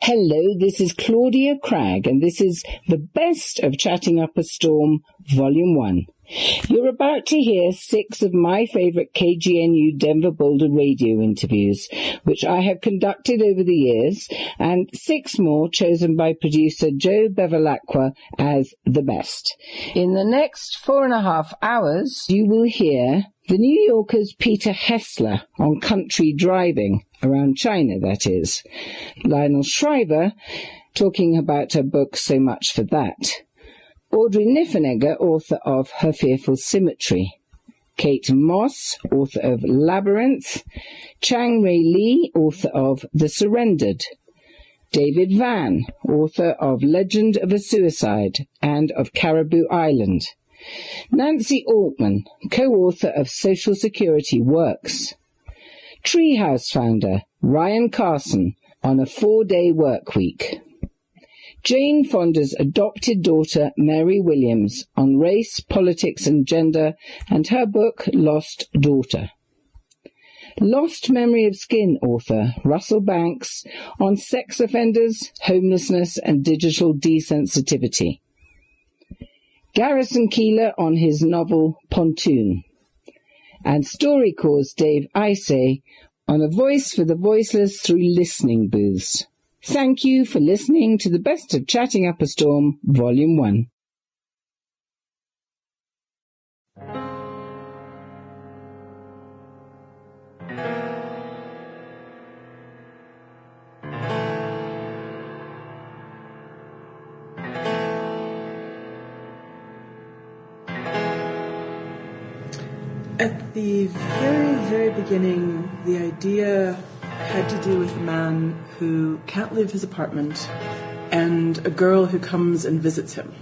Hello, this is Claudia Cragg, and this is the best of Chatting Up a Storm, Volume 1. You're about to hear 6 of my favourite KGNU Denver Boulder radio interviews, which I have conducted over the years, and 6 more chosen by producer Joe Bevilacqua as the best. In the next 4.5 hours, you will hear the New Yorker's Peter Hessler on country driving, around China, that is. Lionel Shriver talking about her book So Much for That. Audrey Niffenegger, author of Her Fearful Symmetry. Kate Mosse, author of Labyrinth. ThatChang-Rae Lee, author of The Surrendered. David Vann, author of Legend of a Suicide and of Caribou Island. Nancy Altman, co-author of Social Security Works. Treehouse founder Ryan Carson on a 4-day work week. Jane Fonda's adopted daughter Mary Williams on race, politics and gender, and her book Lost Daughter. Lost Memory of Skin author Russell Banks on sex offenders, homelessness and digital desensitivity. Garrison Keillor on his novel Pontoon. And StoryCorps' Dave Isay on a voice for the voiceless through listening booths. Thank you for listening to the best of Chatting Up a Storm, Volume 1. At the very, very beginning, the idea had to do with a man who can't leave his apartment and a girl who comes and visits him.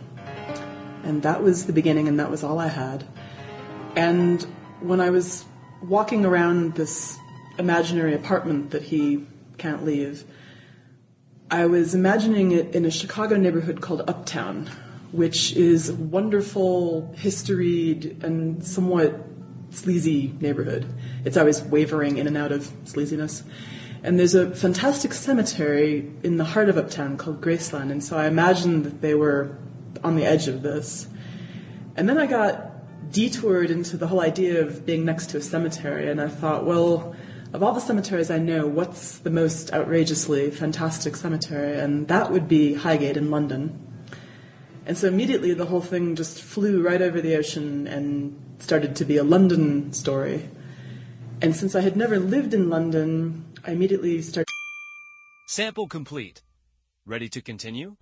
And that was the beginning, and that was all I had. And when I was walking around this imaginary apartment that he can't leave, I was imagining it in a Chicago neighborhood called Uptown, which is a wonderful, historied, and somewhat sleazy neighborhood. It's always wavering in and out of sleaziness. And there's a fantastic cemetery in the heart of Uptown called Graceland, and so I imagined that they were on the edge of this. And then I got detoured into the whole idea of being next to a cemetery, and I thought, well, of all the cemeteries I know, what's the most outrageously fantastic cemetery? And that would be Highgate in London. And so immediately the whole thing just flew right over the ocean and started to be a London story. And since I had never lived in London, I immediately started... Sample complete. Ready to continue?